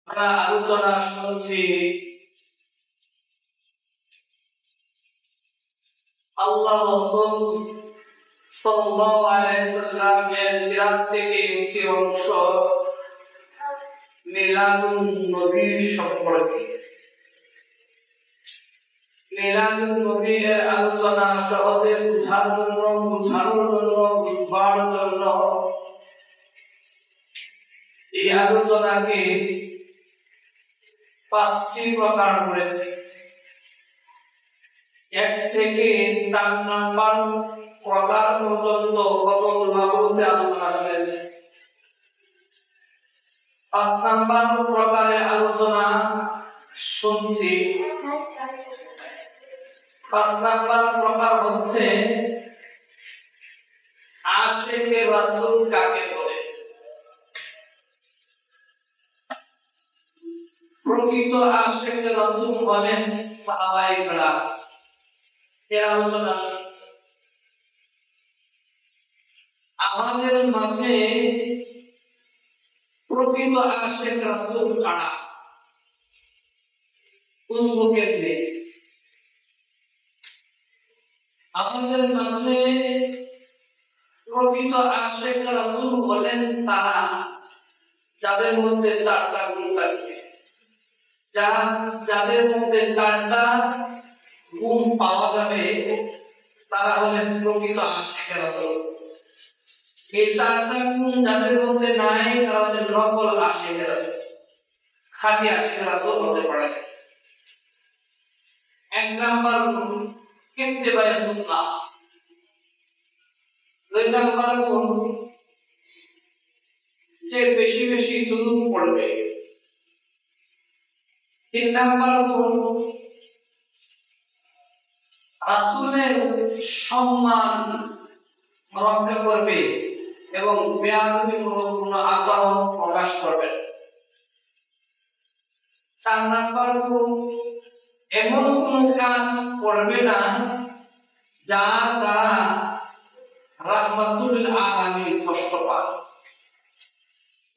আমরা আলোচনা শুনছি আল্লাহ রাসূল সাল্লাল্লাহু আলাইহি ওয়াসাল্লামের সিরাত থেকে একটি অংশ মিলাদুন নবী সম্পর্কে। মিলাদুন নবীর আলোচনা সহজে বুঝানোর জন্য বুঝবার জন্য এই আলোচনাকে 5টি প্রকার করেছি। 1 থেকে 4 নম্বর প্রকার পর্যন্ত কতগুলো আলোচনা শুনেছি। 5 নম্বর প্রকারের আলোচনা শুনছি। 5 নম্বর প্রকার হচ্ছে আশিকে রাসূল কাকে বলে। প্রকৃত আশিকে রাসূল হলেন সাহাবায়ে কেরাম। এর আলোচনা শুনছি। আমাদের মাঝে প্রকৃত আশিক রাসূল কারা, বুঝবো কেমনে? আমাদের মাঝে প্রকৃত আশিক রাসূল হলেন তারা যাদের মধ্যে 4টা গুণ থাকবে। যাদের মধ্যে 4টা গুণ পাওয়া যাবে তারা হলেন প্রকৃত আশিক রাসূল। এই 4টা গুণ যাদের মধ্যে নাই তারা হলেন নকল আশিক রাসূল, খাঁটি আশিক রাসূল হতে পারে। 1 নাম্বার গুণ ইত্তিবায়ে সুন্নাহ। 2 নাম্বার গুণ যে বেশি বেশি দুরূদ পড়বে। 3 নাম্বার গুণ রাসূলের সম্মান রক্ষা করবে এবং বেয়াদবিমূলক কোনো আচরণ প্রকাশ করবে। 4 নাম্বার গুণ এমন কোন কাজ করবে না যার দ্বারা রাহমাতুল আলামিন কষ্ট পায়।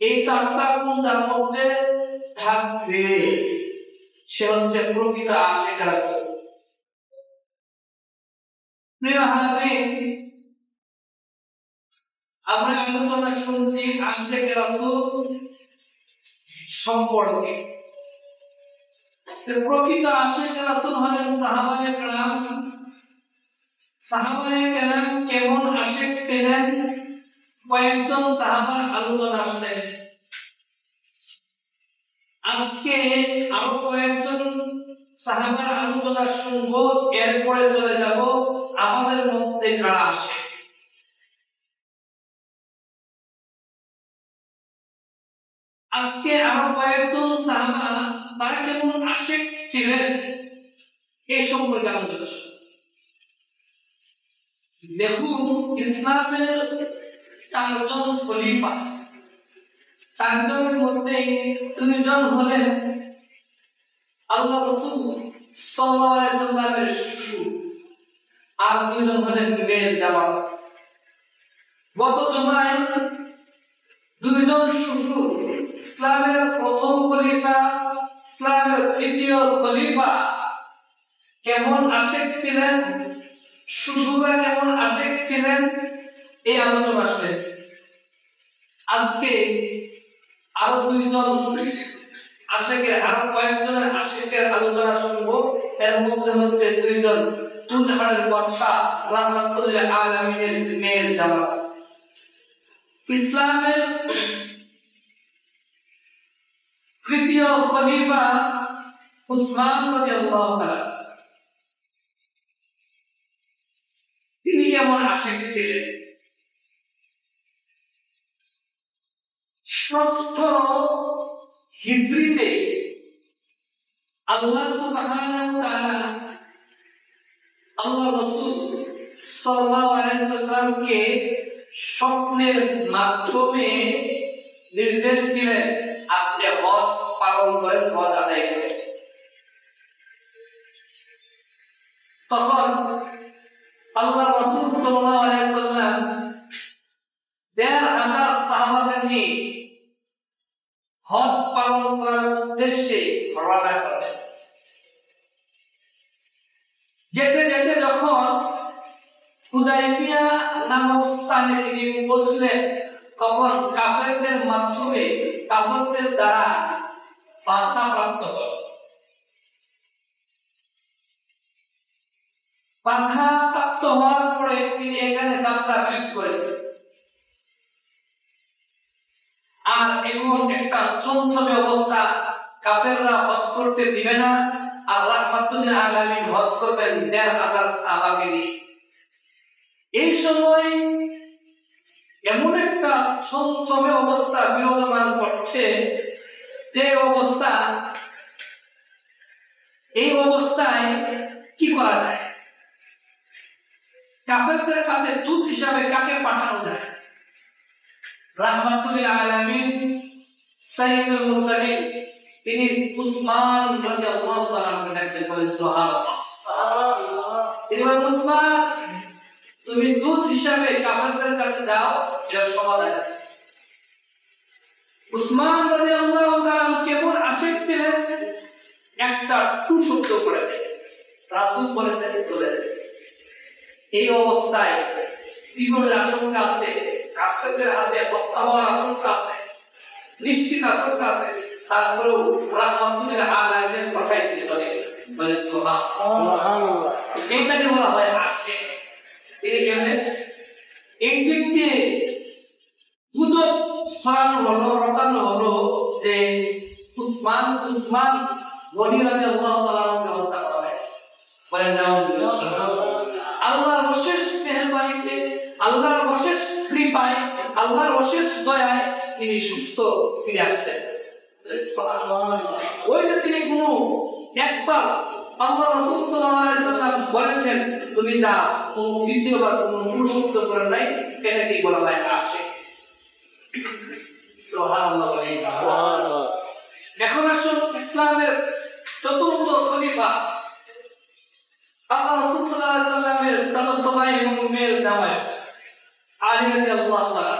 এই 4টা গুণ যার মধ্যে থাকবে সে হচ্ছে প্রকৃত আশিক রাসূল। প্রিয় হাজির, আমরা আলোচনা শুনছি আশিক রাসূল সম্পর্কে। প্রকৃত আশিক রাসূল হলেন সাহাবায়ে কেরাম। সাহাবায়ে কেরাম কেমন আশিক ছিলেন কয়েকজন সাহাবার আলোচনা শুনেছি। আজকে আরো কয়েকজন সাহাবার আলোচনা শুনবো, এরপরে চলে যাব আমাদের মধ্যে কারা আশিক। আজকে আরো কয়েকজন সাহাবা তারা কেমন আশিক ছিলেন এই সম্পর্কে আলোচনা শুনবো। দেখুন, ইসলামের 4 জন খলিফা, 4 জনের মধ্যে 2 জন হলেন আল্লাহ রাসূল সাল্লাল্লাহু আলাইহি ওয়াসাল্লামের শ্বশুর, আর 2 জন হলেন মেয়ের জামাতা। গত জুমায় 2 জন শ্বশুর, ইসলামের প্রথম খলিফা, ইসলামের দ্বিতীয় খলিফা কেমন আশিক ছিলেন, শ্বশুররা কেমন আশিক ছিলেন এই আলোচনা শুনেছি। আজকে আরো 2 জন আশিকের, আরো কয়েকজনের আশিকের আলোচনা শুনবো। এর মধ্যে হচ্ছে 2 জন তুলহারের বাদশা রাহমাতুল আলামিনের মেয়ের জামাতা। ইসলামের তৃতীয় খলিফা উসমান রাদিয়াল্লাহু তাআলা, তিনি কেমন আশিক ছিলেন? ষষ্ঠ হিজরিতে আল্লাহ সুবহানাহু ওয়া তাআলা আল্লাহ রাসূল সাল্লাল্লাহু আলাইহি ওয়াসাল্লামকে স্বপ্নের মাধ্যমে নির্দেশ দিলেন, আপনি হজ পালন করেন, হজ আদায় করেন। তখন আল্লাহ রাসূল সাল্লাল্লাহু আলাইহি ওয়াসাল্লাম 1,500 সাহাবাকে নিয়ে হজ পালন করার উদ্দেশ্যে রওনা করলেন। যেতে যেতে যখন হুদাইবিয়া নামক স্থানে তিনি পৌঁছলেন, তখন কাফেরদের মাধ্যমে কাফেরদের দ্বারা বাধা প্রাপ্ত হল। বাধা প্রাপ্ত হওয়ার পরে তিনি এখানে যাত্রা বিরতি করেন। আর এখন একটা থমথমে অবস্থা, কাফেররা হজ করতে দিবে না, আর রাহমাতুল আলামিন হজ করবেন ১৫০০ সাহাবাকে নিয়ে। এই সময় এমন একটা থমথমে অবস্থা বিরাজমান করছে, যে অবস্থা, এই অবস্থায় কি করা যায়? কাফেরদের কাছে দূত হিসাবে কাকে পাঠানো যায়? রাহমাতুল আলামিন সাইয়্যিদুল মুরসালিন তিনি উসমান রাদিয়াল্লাহু তাআলা আনহুকে বলেন, সুবহানাল্লাহ, তিনি বলেন, উসমান তুমি দূত হিসাবে কাফেরদের কাছে যাও, এর সমাধান আছে। উসমান রাদিয়াল্লাহু তাআলা কেমন আশিক ছিলেন, একটা টু শব্দ করে রাসূল বলেছেন চলে যাবে। এই অবস্থায় জীবনের আশঙ্কা আছে, কাফেরদের হাতে হত্যা হওয়ার আশঙ্কা আছে, নিশ্চিত আশঙ্কা আছে, তারপরেও রাহমাতুল আলামিন কথাই তিনি চলে বলেন, সুবহানাল্লাহ। এইটাকে বলা হয় আশিক। তিনি গেলেন, এই দিক দিয়ে গুজব ছড়ানো হলো, রটানো হলো যে উসমান গনি রাদিয়াল্লাহু তাআলা আনহুকে হত্যা করা হয়েছে। বলেন নাউযুবিল্লাহ। আল্লাহর অশেষ মেহেরবানিতে, আল্লাহর অশেষ কৃপায়, আল্লাহর অশেষ দয়ায় তিনি সুস্থ ফিরে আসলেন। ওই যে তিনি কোনো একবার আল্লাহ রাসূল সাল্লাল্লাহু আলাইহি ওয়াসাল্লাম বলেছেন তুমি যাও, দ্বিতীয়বার কোনো পুরুষত্ব করে নাই, এটাকেই বলা হয় আশিক। সুবহানাল্লাহ। সুবহানাল্লাহ। এখন আসুন ইসলামের চতুর্থ খলিফা আল্লাহ রাসূল সাল্লাল্লাহু আলাইহি ওয়াসাল্লামের চতুর্থ ভাই এবং মেয়ের জামাই আলী রাদিয়াল্লাহু তাআলা,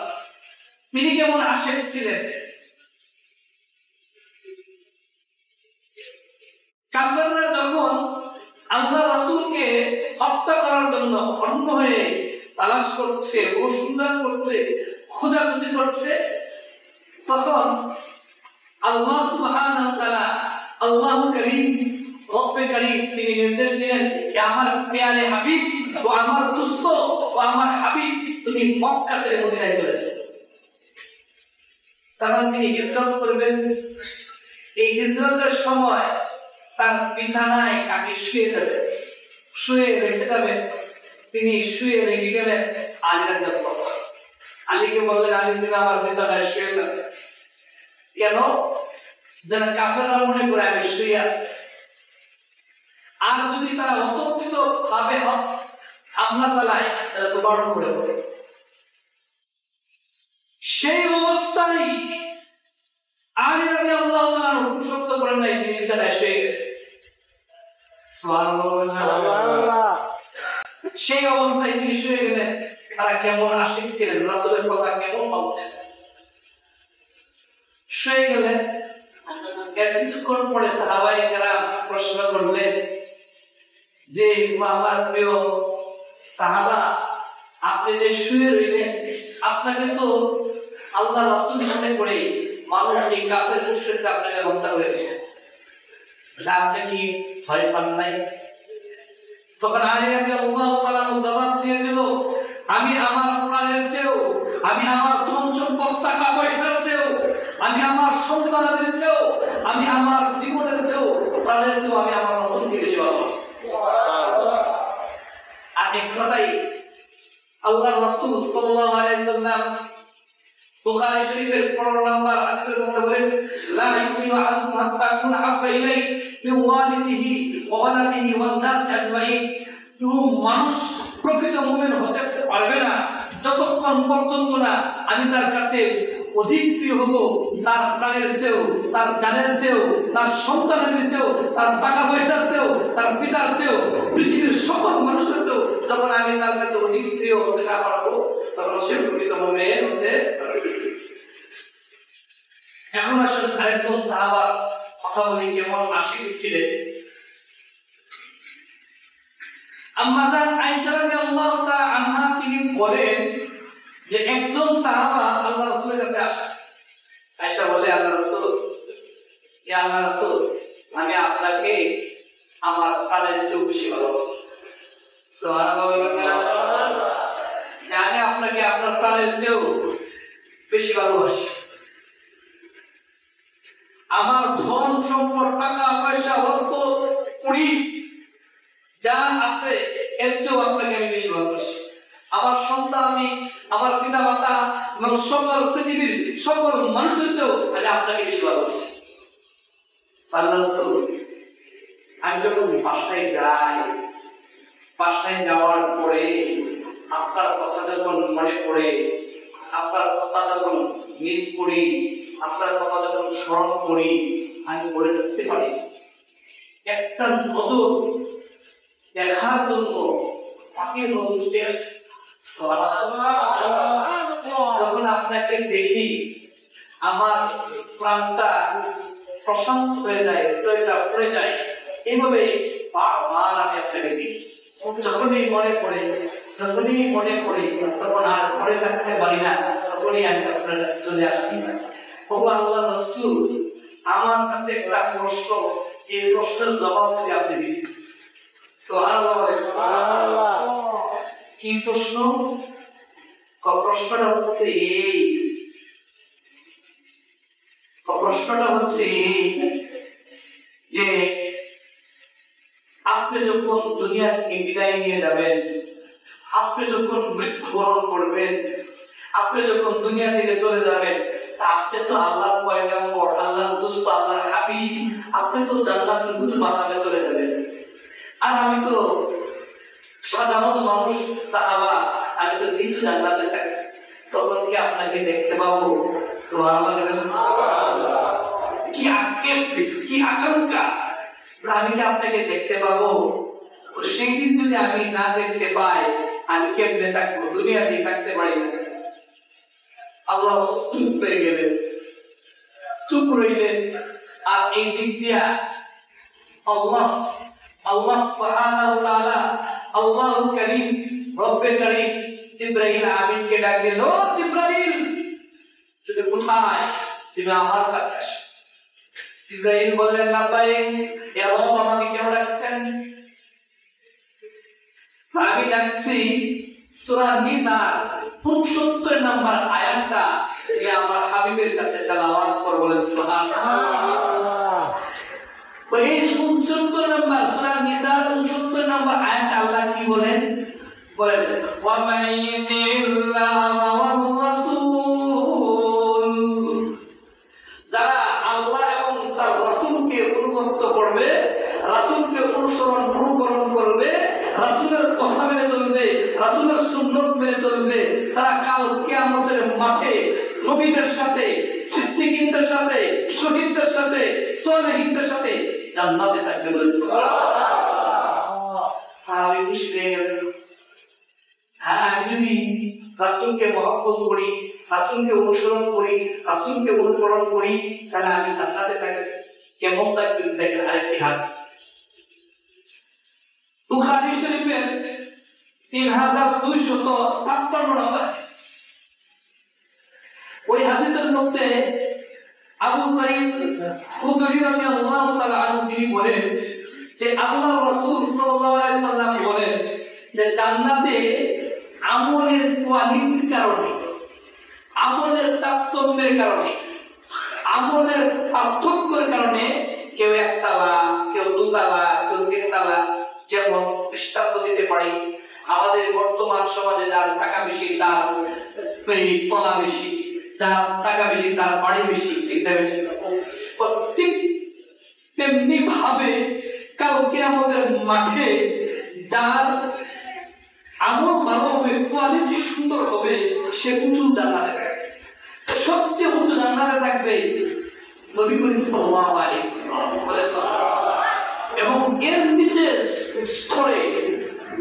তিনি কেমন আশিক ছিলেন? কাফেররা যখন আল্লাহ রাসূলকে হত্যা করার জন্য হন্য হয়ে তালাশ করছে, অনুসন্ধান করছে, খোঁজাখুঁজি করছে, তখন আল্লাহ সুবহানাহু ওয়া তাআলা, আল্লাহু কারীম, রব্বে কারীম তিনি নির্দেশ দিলেন যে আমার প্যারে হাবিব ও আমার দোস্ত ও আমার হাবিব তুমি মক্কা ছেড়ে মদিনায় চলে যাও। তখন তিনি হিজরত করবেন। এই হিজরতের সময় তার বিছানায় কাকে শুয়ে যাবে, শুয়ে রেখে যাবে। তিনি শুয়ে রেখে গেলেন আলী রাদিয়াল্লাহু তাআলা। আলীকে বললেন, আলী তুমি আমার বিছানায় শুয়ে যাবে। কেন? যেন কাফেররা মনে করে আমি শুয়ে আছি, আর যদি তারা অতর্কিত ভাবে হামলা চালায় তাহলে তো বড় করে পড়ে। সেই অবস্থায় আলী রাদিয়াল্লাহু তাআলা শব্দ করেন নাই, তিনি বিছানায় শুয়ে গেলেন। সুবহানাল্লাহ। সেই অবস্থায় তিনি শুয়ে গেলেন। তারা কেমন আশিক ছিলেন, রাসূলের কথা কেমন বলতেন। শুয়ে গেলেন। কিছুক্ষণ পরে সাহাবায়ে কেরাম প্রশ্ন করলেন যে আমার প্রিয় সাহাবা, আপনি যে শুয়ে রইলেন, আপনাকে তো আল্লাহ রাসূল মনে করে মানুষ এই কাফের মুশরিকরা আপনাকে হত্যা করে দিয়েছে, আপনি কি ভয় পান নাই? তখন আলী রাদিয়াল্লাহু তাআলা জবাব দিয়েছিল, আমি আমার প্রাণের চেয়েও, আমি আমার ধন সম্পদ টাকা পয়সার চেয়েও, আমি আমার সন্তানদের চেয়েও, আমি আমার জীবনের চেয়েও, প্রাণের চেয়েও আমি আমার রাসূলকে বেশি ভালোবাসি। আর এই কথাই আল্লাহর রাসূল সাল্লাল্লাহু আলাইহি ওয়াসাল্লাম বুখারী শরীফের 15 নম্বর হাদিসের মধ্যে বলেন, লা ইউমিনু আহাদুকুম হাত্তা কুনা হাব্বা ইলাইহি মিন ওয়ালিদিহি ওয়া ওয়ালাদিহি ওয়ান নাস আজমাইন। মানুষ প্রকৃত মুমিন হতে পারবে না যতক্ষণ পর্যন্ত না আমি তার কাছে অধিক প্রিয় হব তার প্রাণের চেয়েও, তার জানের চেয়েও, তার সন্তানের চেয়েও, তার টাকা পয়সার চেয়েও, তার পিতার চেয়েও, পৃথিবীর সকল মানুষের চেয়েও যখন আমি তার কাছে অধিক প্রিয় হতে না পারবো, তখন সে প্রকৃত মুমিন হতে পারবে। এখন আসলে আরেকজন সাহাবা কথা বলি কেমন আশিক ছিলেন। আম্মা জান আয়েশা রাদিয়াল্লাহু তাআলা আনহা তিনি বলেন যে একজন সাহাবা আল্লাহ রাসূলের কাছে আসছে। আয়েশা বলে, আল্লাহ রাসূল, ইয়া আল্লাহ রাসূল, আমি আপনাকে আমার প্রাণের চেয়ে বেশি ভালোবাসি। সুবহানাল্লাহ। আমি আপনাকে আপনার প্রাণের চেয়েও বেশি ভালোবাসি। আমার ধন সম্পদ, টাকা পয়সা, অর্থ কুড়ি যা আছে এর চেয়েও আপনাকে আমি বেশি ভালোবাসি। আমার সন্তান, আমি আমার পিতা মাতা এবং সকল পৃথিবীর সকল মানুষদের চেয়েও আমি আপনাকে বেশি ভালোবাসি। আল্লাহ রাসূল, আমি যখন বাসায় যাই, বাসায় যাওয়ার পরে আপনার কথা যখন মনে পড়ে, আপনার কথা যখন মিস করি, আপনার কথা যখন স্মরণ করি, আমি বলে থাকতে পারি একটা নজর দেখার জন্য তাকে নজর ছুটে আসছে। যখন আপনাকে দেখি আমার প্রাণটা প্রশান্ত হয়ে যায়, হৃদয়টা ভরে যায়। এইভাবে বারবার আমি আপনাকে দেখি। যখনই মনে পড়ে তখন আর ঘরে থাকতে পারি না, তখনই আমি আপনার কাছে চলে আসি। ওগো আল্লাহর রাসূল, আমার কাছে একটা প্রশ্ন, এই প্রশ্নের জবাব যদি আপনি দিতেন। সুবহানাল্লাহ। কি প্রশ্ন? প্রশ্নটা হচ্ছে যে আপনি যখন দুনিয়া থেকে বিদায় নিয়ে যাবেন, আপনি যখন মৃত্যুবরণ করবেন, আপনি যখন দুনিয়া থেকে চলে যাবেন, আপনি তো আল্লাহর পয়গম্বর, আল্লাহর দোস্ত, আল্লাহর হাবিব, আপনি তো জান্নাতুল মাকামে চলে যাবেন। আর আমি তো সাধারণ মানুষ, সাহাবা, আমি তো নিচু জান্নাতে থাকি। তখন কি আপনাকে দেখতে পাবো? সুবহানাল্লাহ। কি আকাঙ্ক্ষা, আমি কি আপনাকে দেখতে পাবো? সেই দিন যদি আমি না দেখতে পাই, আমি কেমনে থাকবো? দুনিয়াতেই থাকতে পারি না। আল্লাহ চুপ হয়ে গেলেন, চুপ রইলেন। আর এই দিক দিয়া আল্লাহ সুবহানাহু ওয়া তাআলা, আল্লাহু কারীম, রব্বে কারীম জিবরাইল আমিনকে ডাক দিল, ও জিবরাইল, তুমি কোথায়? তুমি আমার কাছে আসো। জিবরাইল বললেন, লাব্বাইক, ইয়া রব, আমাকে কেন ডাকছেন? আমি ডাকছি সূরা নিসা 69 নম্বর আয়াতটা আমার হাবিবের কাছে তেলাওয়াত করে বলেন সুবহানাল্লাহ। এই 69 নম্বর সূরা নিসা 69 নম্বর আয়াতে আল্লাহ কি বলেন? বলেন, ওয়া মাইয়িল্লাহ ওয়ার রাসূল, যারা আল্লাহ এবং তার রাসূলকে অনুগত করবে, রাসূলকে অনুকরণ করবে, রাসূলের কথা মেনে চলবে, রাসূলের সুন্নাত মেনে চলবে, তারা কাল কিয়ামতের মাঠে নবীদের সাথে, সিদ্দিকীনদের সাথে, শহীদদের সাথে, সালেহীনদের সাথে জান্নাতে থাকবে বলে সুবহানাল্লাহ। সাহাবী খুশি হয়ে গেলেন। হ্যাঁ, আমি যদি রাসূলকে মহব্বত করি, রাসূলকে অনুসরণ করি, রাসূলকে অনুকরণ করি, তাহলে আমি জান্নাতে থাকব। কেমন থাকবেন দেখেন আরেকটি হাদিস, বুখারী শরীফের 3256 নম্বর হাদিস। ওই হাদিসের মধ্যে আবু সাঈদ খুদরী রাদিয়াল্লাহু তাআলা আনহু তিনি বলেন যে আল্লাহর রাসূল সাল্লাল্লাহু আলাইহি সাল্লাম বলেন যে জান্নাতে আমলের কোয়ালিটির কারণে, আমলের তারতম্যের কারণে, আমলের পার্থক্যের কারণে কেউ একতলা, কেউ দুতলা, কেউ তিনতলা, যেমন দৃষ্টান্ত দিতে পারি আমাদের বর্তমান সমাজে যার টাকা বেশি তার তলা বেশি, যার টাকা বেশি তার বাড়ি বেশি, ঠিক না? বেশি ঠিক তেমনি ভাবে কালকে আমাদের মাঠে যার আমল ভালো হবে, কোয়ালিটি সুন্দর হবে, সে উঁচু জান্নাতে থাকবে। সবচেয়ে উঁচু জান্নাতে থাকবে নবী করিম সাল্লাল্লাহু আলাইহি ওয়াসাল্লাম। এবং এর নিচের স্তরে,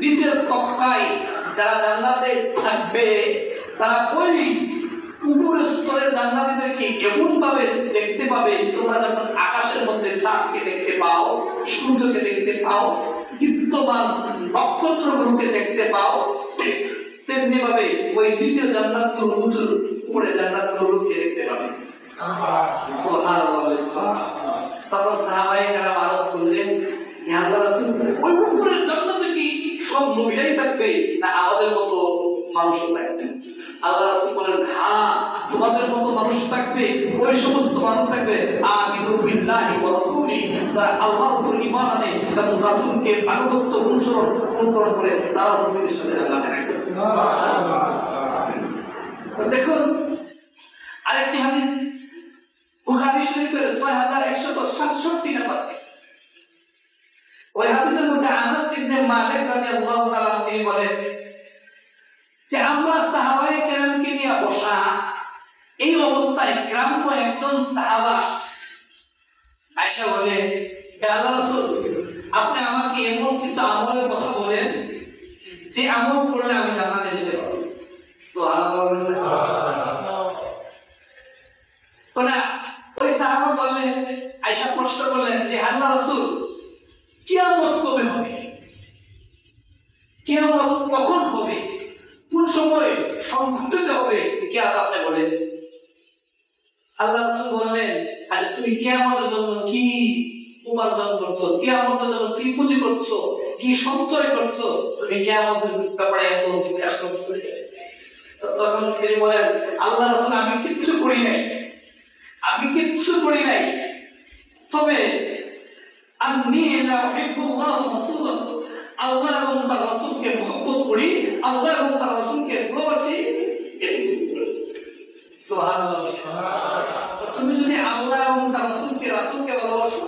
নিচের তবকায় যারা জান্নাতে থাকবে, তারা ওই উপরের স্তরে জান্নাতীদেরকে এমন ভাবে দেখতে পাবে, তোমরা যখন আকাশের মধ্যে চাঁদকে দেখতে পাও, সূর্যকে দেখতে পাও, দীপ্তমান নক্ষত্রগুলোকে দেখতে পাও, তেমনি ভাবে ওই নিচের জান্নাতগুলো উপরে জান্নাতগুলোকে দেখতে পাবে। সুবহানাল্লাহ। তখন সাহাবায়ে কেরাম আরজ করলেন, ইয়া আল্লাহর রাসূল, ওই উপরের জান্নাতে কি সব নবীরাই থাকবে না আমাদের মতো মানুষও থাকবে? আল্লাহ রাসূল বলেন, হ্যাঁ, তোমাদের মতো মানুষ থাকবে, ওই সমস্ত মানুষ থাকবে আমিনু বিল্লাহি ওয়া রাসূলিহি, তারা আল্লাহর উপর ঈমান আনে এবং রাসূলকে আনুগত্য অনুসরণ করে তারা নবীদের সাথে জান্নাতে থাকবে। সুবহানাল্লাহ। তো দেখুন আরেকটি হাদিস বুখারী শরীফের 6167 নম্বর হাদিস। ওই হাদিসের মধ্যে আনাস ইবনে মালিক রাদিয়াল্লাহু তাআলা তিনি বলেন যে আমরা সাহাবায়ে কেরামকে নিয়ে বসা এই অবস্থায় গ্রাম্য একজন সাহাবা আসছে। আয়েশা বলে, হে আল্লাহর রাসূল, আপনি আমাকে এমন কিছু আমলের কথা বলেন যে আমল করলে আমি জান্নাতে যেতে পারবো। সুবহানাল্লাহ। ওনা ওই সাহাবা বললেন, আয়েশা প্রশ্ন করলেন যে আল্লাহর রাসূল, কিয়ামত কবে হবে? কিয়ামত কখন হবে? কোন সময় সংঘটিত হবে? কিয়ামত আপনি বলেন। আল্লাহ রাসূল বললেন, আজ তুমি কিয়ামতের জন্য কি উপার্জন করছো, কিয়ামতের জন্য কি পুঁজি করছো, কি সঞ্চয় করছো, তুমি কিয়ামতের ব্যাপারে এত জিজ্ঞাসা করছো? তখন তিনি বলেন, আল্লাহ রাসূল, আমি কিচ্ছু করি নাই, তবে আমি উহিব্বুল্লাহ ওয়া রাসূলুহু, আল্লাহ এবং তার রাসূলকে মহব্বত করি, আল্লাহ এবং তার রাসূলকে ভালোবাসি। সুবহানাল্লাহ। তুমি যদি আল্লাহ এবং তার রাসূলকে ভালোবাসো,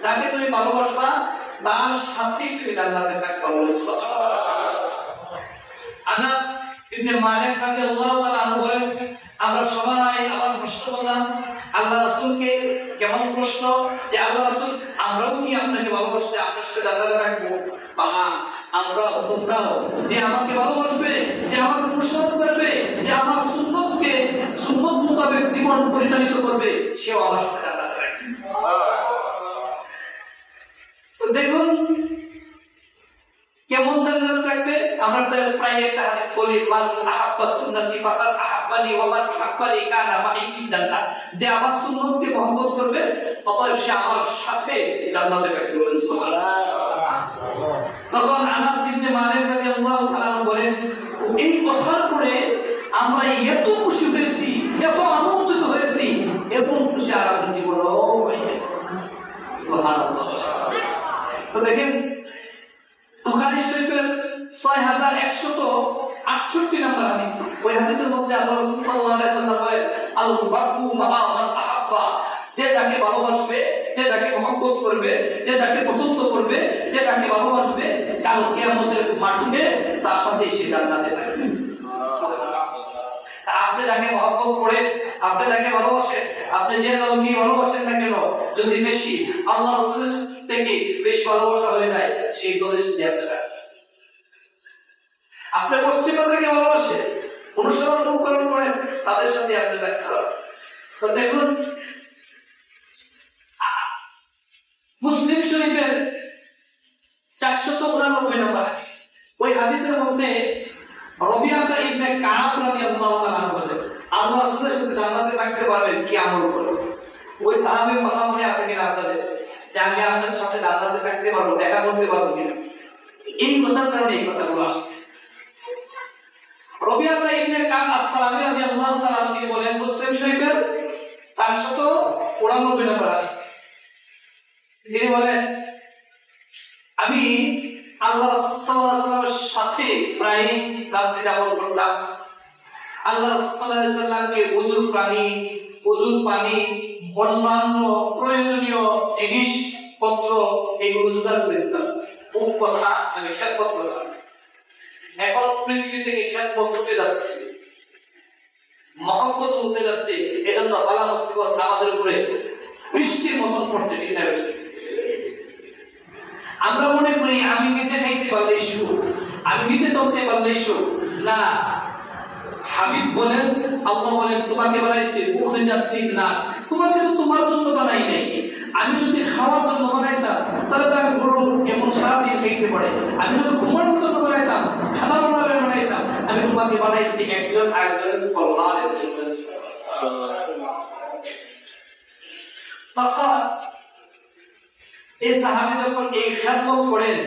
যাকে তুমি ভালোবাসবা তার সাথেই তুমি জান্নাতে থাকবা। আনাস ইবনে মালিক রাদিয়াল্লাহু তাআলা আনহু বলেন, আমরা সবাই আবার প্রশ্ন করলাম আল্লাহ রাসূলকে, কেমন প্রশ্ন যে আল্লাহ রাসূল, আমরাও কি আপনাকে ভালোবাসতে আপনার সাথে জান্নাতে থাকবো? হ্যাঁ, আমরাও, তোমরাও। যে আমাকে ভালোবাসবে, যে আমাকে অনুসরণ করবে, যে আমার সুন্নত মোতাবেক জীবন পরিচালিত করবে, সেও আমার সাথে জান্নাতে থাকবে। তো দেখুন কেমন জান্নাতে থাকবে। আমরা তো প্রায় একটা হাদিস বলি, মান আহাব্বা সুন্নতি ফাকাদ আহাব্বানি ওয়া মান আহাব্বানি কানা মাই ফিল জান্নাহ, যে আমার সুন্নতকে মহব্বত করবে অতএব সে আমার সাথে জান্নাতে থাকবে। বলেন সুবহানাল্লাহ। তখন আনাস ইবনে মালিক রাদিয়াল্লাহু তাআলা বলেন, এই কথার পরে আমরা এত খুশি হয়েছি, এত আনন্দিত হয়েছি, এবং খুশি আর আমাদের জীবনেও হয়নি। সুবহানাল্লাহ। তো দেখেন বুখারী শরীফের 6168 নম্বর হাদিস। ওই হাদিসের মধ্যে আল্লাহ রাসূল সাল্লাল্লাহু আলাইহি ওয়াসাল্লাম বলেন, আল মুহাব্বু মা মান আহাব্বা, যে যাকে ভালোবাসবে, যে যাকে মহব্বত করবে, যে যাকে পছন্দ করবে, যে যাকে ভালোবাসবে, কাল কিয়ামতের মাঠে তার সাথে সে জান্নাতে থাকবে। আপনি যাকে মহব্বত করেন, আপনি যাকে ভালোবাসেন, আপনি যে দলকে ভালোবাসেন না কেন, যদি বেশি আল্লাহ রাসূলের থেকে বেশি ভালোবাসা হয়ে যায়, সেই দলের সাথে আপনি পশ্চিমাদেরকে ভালোবাসেন, অনুসরণ করেন, তাদের সাথে আপনি দেখা হবে। তো দেখুন মুসলিম শরীফের 489 নম্বর হাদিস। ওই হাদিসের মধ্যে রবিআ ইবনে কাব রাদিয়াল্লাহু তাআলা বলেন, আল্লাহ রাসূলের সাথে জান্নাতে থাকতে পারবেন কি আমল করে? ওই সাহাবীর কথা মনে আছে কিনা আপনাদের, যে আমি আপনার সাথে জান্নাতে থাকতে পারবো, দেখা করতে পারবো কিনা? এই কথার কারণে এই কথাগুলো আসছে। রবিআ ইবনে কাব আস-সালামী রাদিয়াল্লাহু তাআলা তিনি বলেন, মুসলিম শরীফের 489 নম্বর হাদিস, তিনি বলেন, আমি আল্লাহ রাসূল সাল্লাল্লাহু আলাইহি ওয়াসাল্লামের সাথে প্রায় রাতে যাপন করতাম। আল্লাহ রাসূল সাল্লাল্লাহু আলাইহি ওয়াসাল্লামকে ওযুর পানি, অন্যান্য প্রয়োজনীয় জিনিসপত্র এগুলো জোগাড় করে দিতাম। খুব কথা আমি খেদমত করতাম। এখন পৃথিবী থেকে খেদমত করতে যাচ্ছে, মহব্বত হতে যাচ্ছে, এজন্য বালা মুসিবত আমাদের উপরে বৃষ্টির মতন পড়ছে। ঠিক না? আমরা মনে করি আমি নিজে খাইতে পারলে সুখ, আমি নিজে চলতে পারলে সুখ। না, হাবিব বলেন আল্লাহ বলেন তোমাকে বানাইছি উখরিজাত লিন-নাস, তোমাকে তো তোমার জন্য বানাই নাই। আমি যদি খাওয়ার জন্য বানাইতাম তাহলে তো আমি গরু এমন সারাদিন খাইতে পারে। আমি যদি ঘুমানোর জন্য বানাইতাম, খাওয়া দাওয়ার বানাইতাম, আমি তোমাকে বানাইছি একজন আরেকজনের কল্যাণের জন্য। তখন এই সাহাবী যখন এই খেদমত করেন,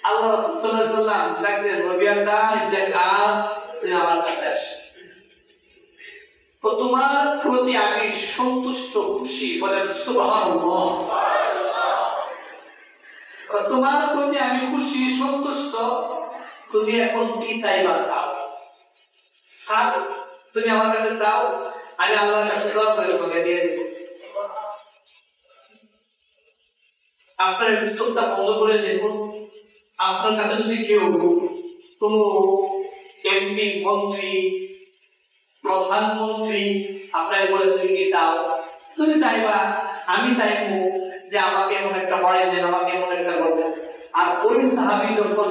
আল্লাহ রাসূল সাল্লাল্লাহু আলাইহি ওয়াসাল্লাম ডাকলেন, নবী আকরাম তুমি আমার কাছে আসো, তো তোমার প্রতি আমি সন্তুষ্ট খুশি, বলেন সুবহানাল্লাহ। তোমার প্রতি আমি খুশি সন্তুষ্ট, তুমি এখন কি চাইবা চাও, তুমি আমার কাছে চাও, আমি আল্লাহর কাছে দোয়া করে তোমাকে দিয়ে দেব। আপনার চোখটা বন্ধ করে দেখুন, আপনার কাছে যদি কেউ কোন এমপি, মন্ত্রী, প্রধানমন্ত্রী আপনাকে বলে তুমি কি চাও, তুমি চাইবা আমি চাইবো যে আমাকে এমন একটা বাড়ি দেন, আমাকে এমন একটা করবেন। আর ওই সাহাবী যখন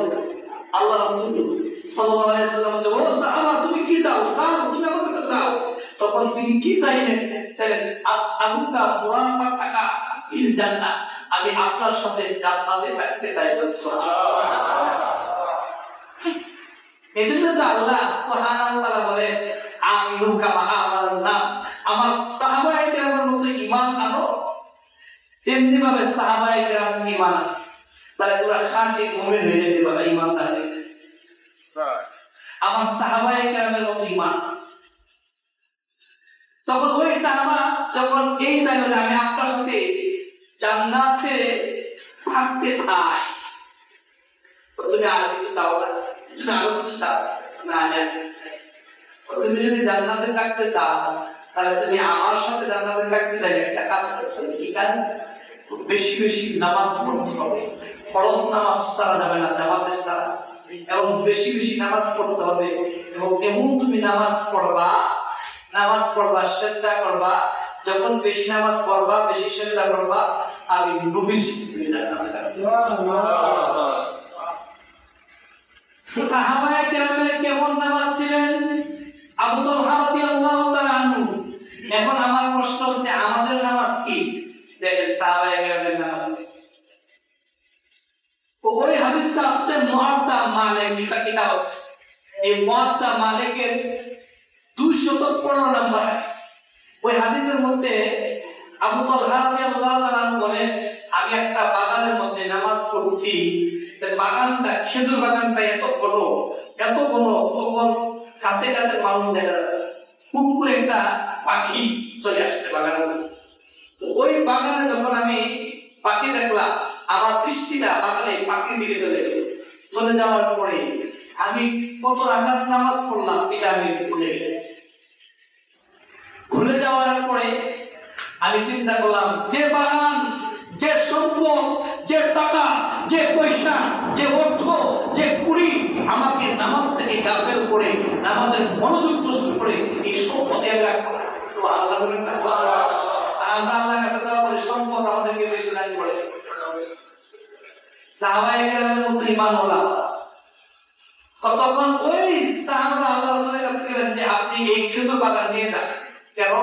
আল্লাহ রাসূল সাল্লাল্লাহু আলাইহি ওয়াসাল্লাম বলে, ও সাহাবা তুমি কি চাও, চাও তুমি আমার কাছে চাও, তখন তিনি কি চাইলেন? আসআলুকা মুরাফাকাকা ফিল জান্নাহ, আমি আপনার সাথে জান্নাতে থাকতে চাই। এজন্য তো আল্লাহ সুবহানাহু ওয়া তাআলা বলেন, আমিনু কামা আমানান নাস, আমার সাহাবায়ে কেরামের মতো ঈমান আনো যেমনি ভাবে সাহাবায়ে কেরাম ঈমান আনছে, তাহলে তোমরা খাঁটি মুমিন হয়ে যেতে পারবে, ঈমানদার হয়ে যেতে পারবে। আমার সাহাবায়ে কেরামের মতো ঈমান। তখন ওই সাহাবা যখন এই চাইলো যে আমি আপনার সাথে জান্নাতে থাকতে চাই, তুমি আর কিছু চাও না, তুমি আরো কিছু চাও না, আমি আর কিছু চাই। তুমি যদি জান্নাতে থাকতে চাও তাহলে তুমি আমার সাথে জান্নাতে থাকতে চাইলে একটা কাজ করতে হবে। কি কাজ? বেশি বেশি নামাজ পড়তে হবে, ফরজ নামাজ ছাড়া যাবে না, জামাতের ছাড়া, এবং বেশি বেশি নামাজ পড়তে হবে। এবং এমন তুমি নামাজ পড়বা সিজদা করবা, যখন বেশি নামাজ পড়বা, বেশি সিজদা করবা, আমি নবীর তুমি জান্নাতে থাকতে। সাহাবায়ে কেরামের কেমন নামাজ ছিলেন? আবু তালহা রাদিয়াল্লাহু তাআলা আনহু। এখন আমার প্রশ্ন হচ্ছে আমাদের নামাজ কি? দেখেন সাহাবায়ে কেরামের নামাজ কি? ওই হাদিসটা হচ্ছে মুআত্তা মালিক, এটা কিতাব আছে। এই মুআত্তা মালিকের 215 নম্বর হাদিস। ওই হাদিসের মধ্যে আবু তালহা রাদিয়াল্লাহু তাআলা আনহু বলেন, আমি একটা বাগানের মধ্যে নামাজ পড়ছি, বাগানটা খেজুর বাগানটা এত ঘন, তখন কাছে কাছে মানুষ দেখা যাচ্ছে, খুব করে একটা পাখি চলে আসছে বাগানে। তো ওই বাগানে যখন আমি পাখি দেখলাম, আমার দৃষ্টিটা বাগানে পাখির দিকে চলে যাওয়ার পরে আমি কত রাকাত নামাজ পড়লাম এটা আমি ভুলে যাওয়ার পরে আমি চিন্তা করলাম, যে বাগান, যে সম্পদ, যে টাকা, যে পয়সা, যে অর্থ, যে কুড়ি আমাকে নামাজ থেকে গাফেল করে, নামাজের মনোযোগ নষ্ট করে এই সম্পদে আমি রাখবো। সুবহানাল্লাহ বলেন না? আমরা আল্লাহর কাছে দোয়া করি সম্পদ আমাদেরকে বেশি দান করে। সাহাবায়ে কেরামের মতো ঈমানওয়ালা। তখন ওই সাহাবা আল্লাহর রাসূলের কাছে গেলেন যে আপনি এই খেজুর বাগান নিয়ে যান, কেন?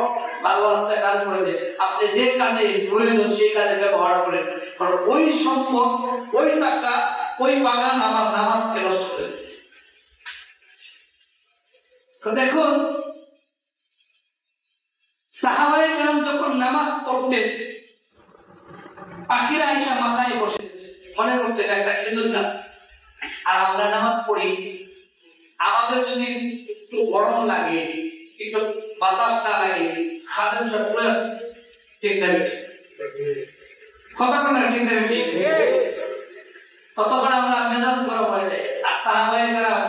আল্লাহ রাস্তায় দান করে দেন, আপনি যে কাজে প্রয়োজন সেই কাজে ব্যবহার করেন, কারণ ওই সম্পদ, ওই টাকা, ওই বাগান আমার নামাজকে নষ্ট করেছে। তো দেখুন সাহাবায়ে কেরাম যখন নামাজ পড়তেন, পাখিরা এসে মাথায় বসে মনে করতে একটা খেজুর গাছ, আর আমরা নামাজ পড়ি, আমাদের যদি একটু গরম লাগে, একটু বাতাস না লাগে, খাদেম সব প্লাস ঠিক না কথা কোন ঠিক না ঠিক, ততক্ষণ আমরা মেজাজ গরম হয়ে যায়। আর সাহাবায়ে কেরাম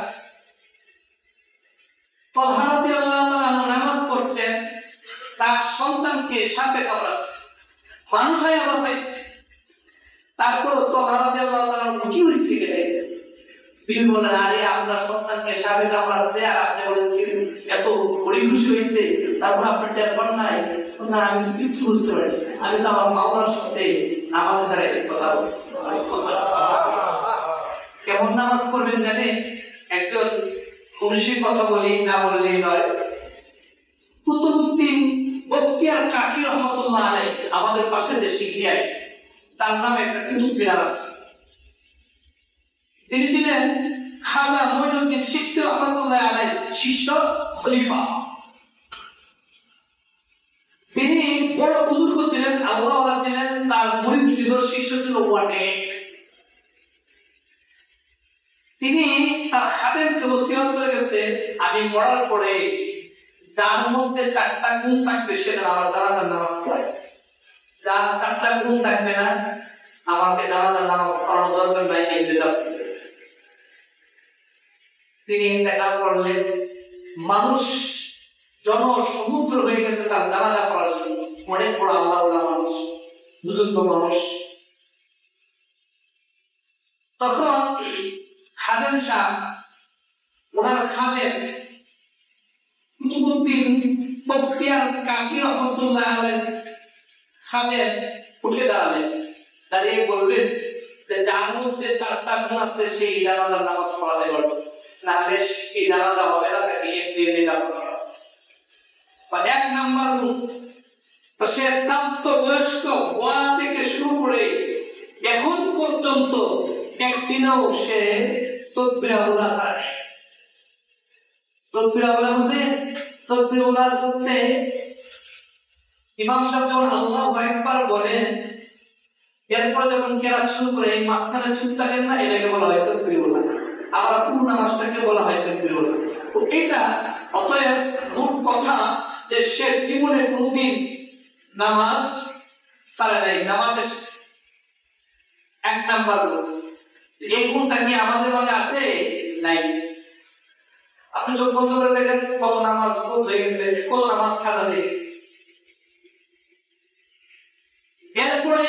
তালহা রাদিয়াল্লাহু তাআলা নামাজ পড়ছেন, তার সন্তানকে সাপে কামড়াচ্ছে, মানুষ হয়ে বাঁচাইছে, তারপর তালহা রাদিয়াল্লাহু তাআলা কি হইছে? তিনি বলেন, আরে আপনার সন্তানকে সাপে কামড়াচ্ছে আর আপনি বলেন কি এত পরিবেশ হয়েছে, তারপর আপনার টের পান নাই? না, আমি তো কিছু বুঝতে পারি, আমি তো আমার মাওলার সাথে নামাজে দাঁড়িয়েছি, কথা বলছি। কেমন নামাজ পড়বেন জানেন? একজন মুন্সির কথা বলি, না বললেই নয়, কুতুবউদ্দিন বখতিয়ার কাকি রহমাতুল্লাহ আলাইহি আমাদের পাশের দেশে গিয়ে তার নামে একটা কুতুব মিনার আছে। তিনি ছিলেন খাজা মঈনুদ্দিন চিশতি রহমাতুল্লাহ আলাইহি শিষ্য খলিফা। তিনি বড় বুজুর্গ ছিলেন, আল্লাহওয়ালা ছিলেন, তার মুরিদ ছিল, শিষ্য ছিল অনেক। তিনি তার খাদেমকে ওসিয়ত করে গেছে, আমি মরার পরে যার মধ্যে 4টা গুণ থাকবে সেটা আমার জানাজার নামাজ পড়ে, যার 4টা গুণ থাকবে না আমাকে জানাজার নামাজ পড়ানোর দরকার নাই। তিনি ইন্তেকাল করলেন, মানুষ জনসমুদ্র হয়ে গেছে তার জানাজা পড়ার জন্য। অনেক বড় আল্লাহওয়ালা মানুষ, বুজুর্গ মানুষ। তখন খাদেম শাহ, ওনার খাদেম কুতুবউদ্দিন বখতিয়ার কাকি রহমাতুল্লাহ আলাইহি খাদেম উঠে দাঁড়ালেন, দাঁড়িয়ে বললেন যে যার মধ্যে 4টা গুণ আছে সেই জানাজার নামাজ পড়াতে পারবে, নাহলে এই জানাজা হবে না, তাকে এমনি দাফন করা। 1 নাম্বার গুণ, সে প্রাপ্তবয়স্ক হওয়া থেকে শুরু করে এখন পর্যন্ত একদিনও সে তাকবীরুল্লাহ ছাড়ে। তাকবীরুল্লাহ হচ্ছে ইমাম সাহেব যখন আল্লাহু আকবার বলেন, এরপর যখন কেরাত শুরু করে এই মাঝখানে চুপ থাকেন না, এটাকে বলা হয় তাকবীরুল্লাহ। আবার পুরো নামাজটাকে বলা হয় তাকবীরুল্লাহ। তো এটা অতএব মূল কথা যে সে জীবনে কোনদিন নামাজ ছাড়ে নাই, জামাতে 1 নাম্বার গুণ। এই গুণটা কি আমাদের মাঝে আছে? নাই। আপনি চোখ বন্ধ করে দেখেন কত নামাজ হয়ে গেছে, কত নামাজ খাজা হয়ে গেছে। এরপরে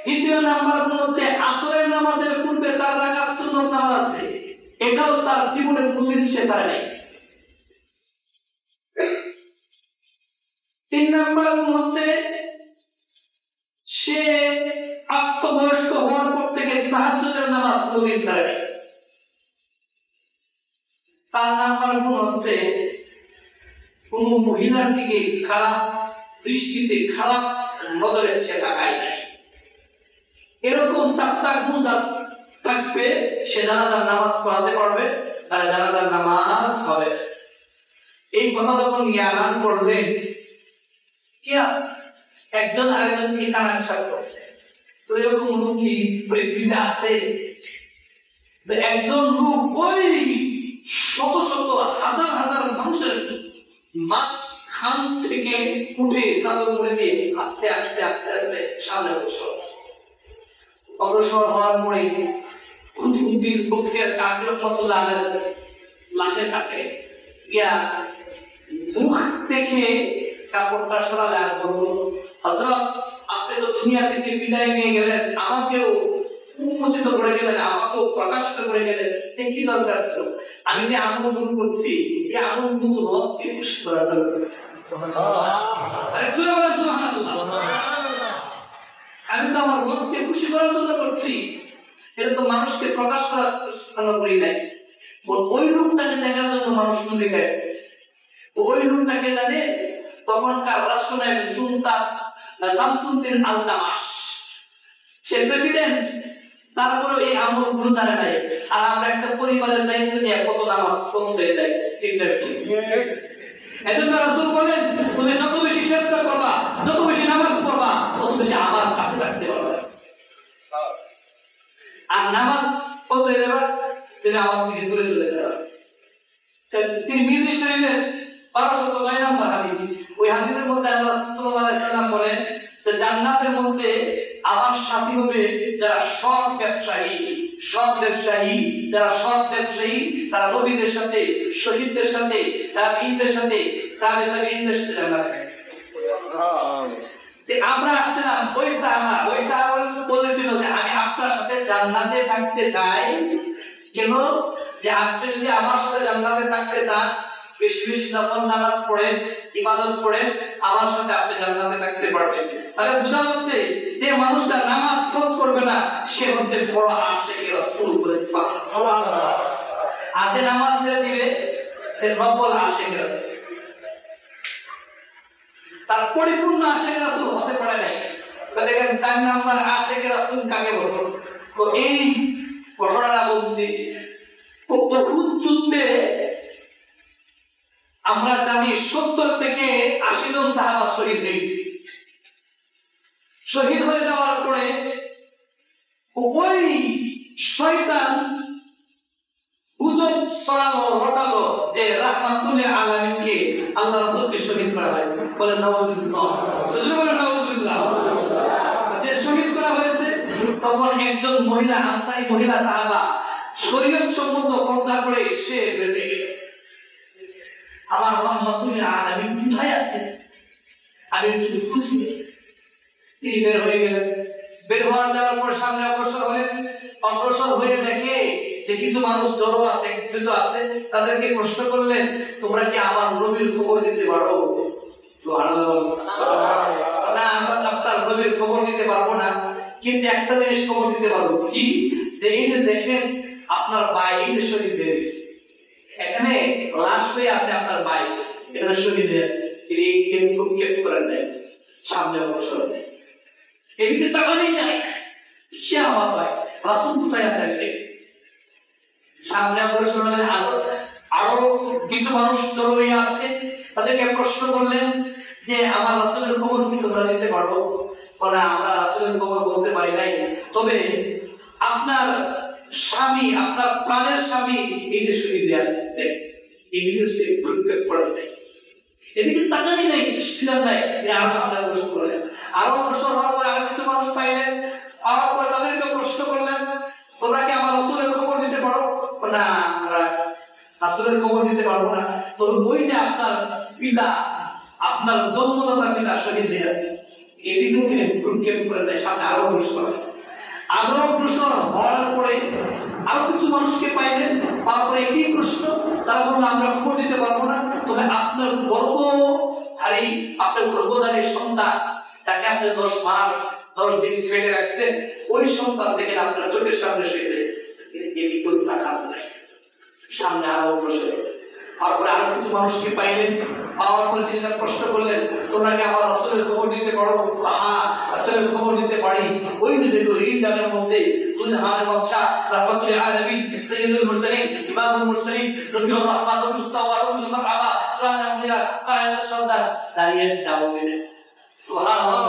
2য় নাম্বার গুণ হচ্ছে আসরের নামাজের পূর্বে 4 রাকাত সুন্নাত নামাজ আছে, এটাও তার জীবনে কোনদিন সে ছাড়ে নাই। 3 নাম্বার গুণ হচ্ছে সে প্রাপ্তবয়স্ক হওয়ার পর থেকে তাহাজ্জুদের নামাজ কোনদিন ছাড়ে নাই। 4 নাম্বার গুণ হচ্ছে কোন মহিলার দিকে খারাপ দৃষ্টিতে, খারাপ নজরে সে তাকায় নাই। এরকম 4টা গুণ থাকবে, সে জানাজার নামাজ পড়াতে পারবে, তার জানাজার নামাজ হবে। এই কথা যখন এলান করলেন, কি আছে একজন আরেকজনকে কানাঘুষা করছে। তো এরকম লোক কি পৃথিবীতে আছে? একজন লোক ওই শত শত হাজার হাজার মানুষের মাঝখান থেকে উঠে চাদর মুড়ে দিয়ে আস্তে আস্তে আস্তে আস্তে সামনে অগ্রসর হওয়ার পরে কুতুবউদ্দিন বখতিয়ার কাকি রহমাতুল্লাহ আলাইহি লাশের কাছে গিয়া মুখ দেখে কাপড়টা সরালে আর বলল, হযরত আপনি তো দুনিয়া থেকে বিদায় নিয়ে গেলেন, আমাকেও উন্মোচিত করে গেলেন, আমাকেও প্রকাশিত করে গেলেন, কি দরকার ছিল? আমি যে আনন্দ করছি, এই আনন্দ রবকে খুশি করার জন্য করছি। আমি তো আমার রবকে খুশি করার জন্য করছি, এটা তো মানুষকে প্রকাশ করার জন্য করি নাই। ওই রূপটাকে দেখার জন্য মানুষ নদীকায় করছে। ওই রূপটাকে জানে তখনকার রাষ্ট্রনায়ক সুলতান শামসুদ্দিন আল-তামাশ, সে প্রেসিডেন্ট, তারপরে এই আমল গুলো জানে নাই। আর আমরা একটা পরিবারের দায়িত্ব নিয়ে কত নামাজ পড়তে যাই, ঠিক না? এজন্য রাসূল বলেন, তুমি যত বেশি সিজদা করবা, যত বেশি নামাজ পড়বা, তত বেশি আমার কাছে থাকতে পারবে। আর নামাজ পড়তে যাবা, তুমি আমার থেকে দূরে চলে যাবে। তিরমিজি শরীফের 1209 নম্বর হাদিস, ওই হাদিসের মধ্যে আল্লাহ সাল্লাল্লাহু আলাইহি সাল্লাম বলেন যে জান্নাতের মধ্যে আমার সাথী হবে যারা সৎ ব্যবসায়ী, যারা সৎ ব্যবসায়ী, তারা নবীদের সাথে, শহীদদের সাথে, তাবিঈনদের সাথে, তাবিঈনদের সাথে জান্নাতে। আমরা আসছিলাম, ওই সাহাবা বলেছিল যে আমি আপনার সাথে জান্নাতে থাকতে চাই। কেন? যে আপনি যদি আমার সাথে জান্নাতে থাকতে চান, বেশি বেশি নফল নামাজ পড়েন, ইবাদত করেন, আমার সাথে আপনি জান্নাতে থাকতে পারবেন। তাহলে বোঝা যাচ্ছে যে মানুষটা নামাজ ফরজ করবে না, সে হচ্ছে বড় আশিক রাসূল বলেছে। সুবহানাল্লাহ। আর যে নামাজ ছেড়ে দিবে, সে নফল আশিক রাসূল। তার পরিপূর্ণ আশিক রাসূল হতে পারে নাই। দেখেন 4 নাম্বার আশিক রাসূল কাকে বলবো? তো এই ঘটনাটা বলছি, উহুদ যুদ্ধে আমরা জানি 70 থেকে 80 জন সাহাবা শহীদ হয়েছে। শহীদ হয়ে যাওয়ার পরে ওই শয়তান গুজব ছড়ালো, রটালো যে রাহমাতুল আলামিনকে আল্লাহ রাসূলকে শহীদ করা হয়েছে। বলেন নাউযুবিল্লাহ, বলেন নাউযুবিল্লাহ। যে শহীদ করা হয়েছে, তখন একজন মহিলা, আনসারী মহিলা সাহাবা শরীয়ত সম্মত পর্দা করে সে বেরিয়ে গেল। আমার রাহমাতুল আলামিন কোথায় আছে, আমি একটু খুঁজি। তিনি বের হয়ে গেলেন। বের হওয়ার যাওয়ার পর সামনে অগ্রসর হয়ে দেখে যে কিছু মানুষ জড়ো আছে, কিন্তু আছে। তাদেরকে প্রশ্ন করলেন, তোমরা কি আমার নবীর খবর দিতে পারো? না, আমরা আপনার নবীর খবর দিতে পারবো না, কিন্তু একটা জিনিস খবর দিতে পারবো। কি? যে এই যে দেখেন আপনার ভাই এই যে শহীদ হয়েছে, এখানে লাশ হয়ে আছে আপনার ভাই, এখানে শহীদ হয়েছে। করেন নাই, সামনে অগ্রসর নেই, এদিকে তাকালেই নাই। সে আমার ভাই, রাসূল কোথায় আছে? সামনে অগ্রসর হলেন। আরো কিছু মানুষ জড়ো হয়ে আছে, তাদেরকে প্রশ্ন করলেন যে আমার রাসূলের খবর কি তোমরা দিতে পারো? না, আমরা রাসূলের খবর বলতে পারি নাই, তবে আপনার স্বামী, আপনার প্রাণের স্বামী এই যে শহীদ আছে, এদিকে সে প্রত্যেক পড়ে নাই, এদিকে তাকানি নাই, দৃষ্টিদান নাই। আরো সামনে অগ্রসর করলেন। আরো অগ্রসর হওয়ার পরে আরো কিছু মানুষ পাইলেন, পাওয়ার পরে তাদেরকে প্রশ্ন করলেন, তোমরা কি আমার রাসূলের খবর দিতে পারো? না, আমরা রাসূলের খবর দিতে পারবো না, তবে ওই যে আপনার পিতা, আপনার জন্মদাতা পিতা শহীদ হয়ে আছে, এদিকেও তিনি প্রক্ষেপ করে দেয়। সামনে আরো অগ্রসর হলেন। আরো অগ্রসর হওয়ার পরে আরো কিছু মানুষকে পাইলেন, পাওয়ার পরে একই প্রশ্ন। তারা বললো, আমরা খবর দিতে পারবো না, তবে আপনার গর্ভধারী সন্তান, যাকে আপনি 10 মাস 10 দিন পেটে রাখছেন, ওই সন্তান দেখেন আপনার চোখের সামনে শুয়ে রয়েছে, এদিকেও তাকান নাই। সামনে আরো অগ্রসর। তারপরে আরো কিছু মানুষকে পাইলেন, পাওয়ার পরে তিনি প্রশ্ন করলেন, তোমরা কি আমার রাসূলের খবর দিতে পারো? হ্যাঁ, রাসূলের খবর দিতে পারি। ওই যে দেখো, এই জায়গার মধ্যে দুই জাহানের বাদশা রাহমাতুল আলামিন, সাইয়্যিদুল মুরসালিন, ইমামুল মুরসালিন, নবীর রহমান, নবীর তাওয়া, নবীর মারহাবা, সালাম মুনিরা, কায়েনাত সরদার দাঁড়িয়ে আছে দাওয়াত দিতে। সুবহানাল্লাহ।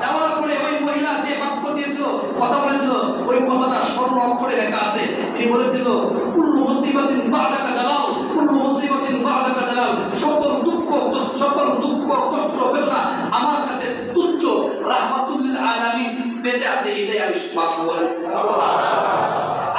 যাওয়ার পরে ওই মহিলা যে বাক্য দিয়েছিল, কথা বলেছিল, ওই কথাটা স্বর্ণ অক্ষরে লেখা আছে। তিনি বলেছিল, কুল্লু মুসিবাতিন বা'দাকা জালাল, কুল্লু মুসিবাতিন বা'দাকা জালাল। সকল দুঃখ কষ্ট বেদনা আমার কাছে তুচ্ছ, রাহমাতুল আলামিন বেঁচে আছে, এটাই আমি বাক্য বলেছি। সুবহানাল্লাহ।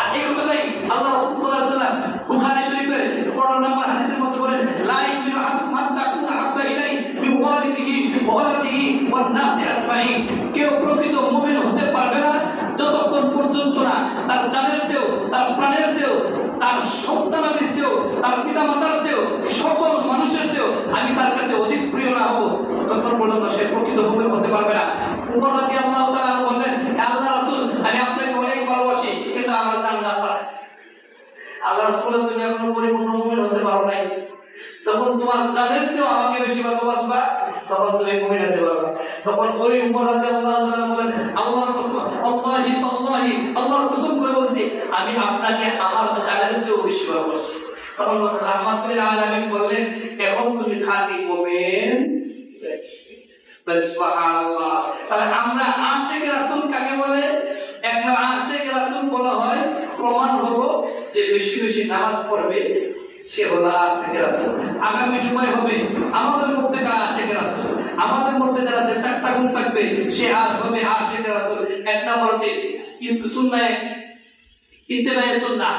আর এই কথাই আল্লাহ রাসূল সাল্লাল্লাহু আলাইহি ওয়াসাল্লাম বুখারী শরীফের 15 নম্বর হাদিসের মধ্যে বলেন, লা ইউমিনু আহাদুকুম হাত্তা কুনা হাব্বা ইলাইহি মিন ওয়ালিদিহি ওয়া ওয়ালাদিহি ওয়ান নাসি আজমাইন। কেউ প্রকৃত মুমিন হতে পারবে না যতক্ষণ পর্যন্ত না তার জানের চেয়েও, তার প্রাণের চেয়েও, তার সন্তানাদের চেয়েও, তার পিতামাতার চেয়েও, সকল মানুষের চেয়েও আমি তার কাছে অধিক প্রিয় না হবো, ততক্ষণ পর্যন্ত সে প্রকৃত মুমিন হতে পারবে না। উমর রাদিয়াল্লাহু তাআলা বললেন, আল্লাহ রাসূল, আমি আপনাকে অনেক ভালোবাসি, কিন্তু আমার জান না ছাড়া। আল্লাহ রাসূল বললেন, তুমি এখনো পরিপূর্ণ মুমিন হতে পারো নাই, তখন তোমার জানের চেয়েও আমাকে বেশি ভালোবাসবা, তখন তুমি মুমিন হতে পারবে। তখন ওই উমর রাদিয়াল্লাহু তাআলা বলেন, আল্লাহর কসম, আল্লাহি তাল্লাহি, আল্লাহর কসম করে বলছি, আমি আপনাকে আমার জানের চেয়েও বেশি ভালোবাসি। তখন রাহমাতুল আলামিন বললেন, এখন তুমি খাঁটি মুমিন। সুবহানাল্লাহ। তাহলে আমরা আশিক রাসূল কাকে বলে? একটা আশিক রাসূল বলা হয়, প্রমাণ হলো যে বেশি বেশি নামাজ পড়বে, সে হলো আশিক রাসূল। আগামী জুমায় হবে আমাদের মধ্যে কারা আশিক রাসূল, আমাদের মধ্যে যারা 4টা গুণ থাকবে, সে আজ হবে আশিক রাসূল। এক নম্বর হচ্ছে ইত্তেবায়ে সুন্নাহ।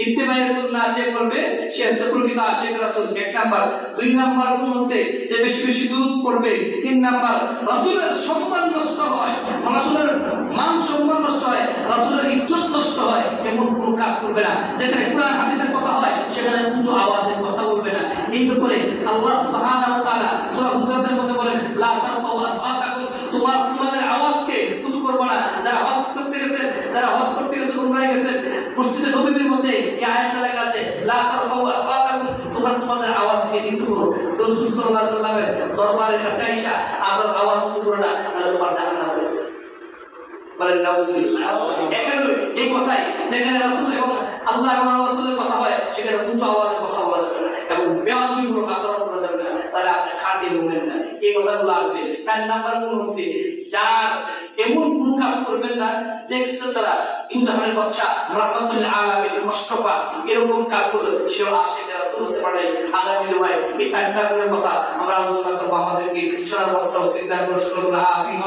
ইত্তেবায়ে সুন্নাহ যে করবে সে হচ্ছে প্রকৃত আশিক রাসূল, এক নাম্বার। 2 নাম্বার গুণ হচ্ছে যে বেশি বেশি দুরূদ পড়বে। 3 নাম্বার, রাসূলের সম্মান নষ্ট হয়, রাসূলের মান সম্মান নষ্ট হয়, রাসূলের ইজ্জত নষ্ট হয়, এমন কোনো কাজ করবে না। যেখানে কোরআন হাদিসের কথা হয় সেখানে উঁচু আওয়াজে কথা বলবে না। এই ব্যাপারে আল্লাহ সুবহানাহু ওয়া তাআলা সূরা হুজুরাতের মধ্যে বলেন, লা তারফাউ আসওয়াতাকুম, তোমাদের আওয়াজকে উঁচু করবে না। যারা হজ করতে গেছে, উমরায় গেছে, মসজিদে নববীর মধ্যে এই আয়াতটা লেখা আছে, লা তারফাউ আসওয়াতাকুম, তোমাদের আওয়াজকে নিচু করো। রাসূল সাল্লাল্লাহু আলাইহি ওয়াসাল্লামের দরবারে কাছে আইসা আজান আওয়াজ উঁচু করে না, তাহলে তোমার জাহান্নাম হবে। বলেন নাউজুবিল্লাহ। এখানে এই কথাই যেখানে রাসূল এবং আল্লাহ এবং রাসূলের কথা হয় সেখানে উঁচু আওয়াজে কথা বলা যাবে না এবং বেয়াদবিমূলক আচরণ করা যাবে না, তাহলে আপনি খাঁটি মুমিন না। এই কথাগুলো আসবে। 4 নাম্বার গুণ হচ্ছে যার এমন কোন কাজ করবেন না যে কিছুর দ্বারা ইন্দ্রহানের বাদশা রাহমাতুল আলামিন কষ্ট পায়, এরকম কাজ করলে সেও আশিকের রাসূল হতে পারে। আগামী জুমায় এই 4টা গুণের কথা আমরা আলোচনা করব। আমাদেরকে শোনার মতো তৌফিক দান করুন। আমিন।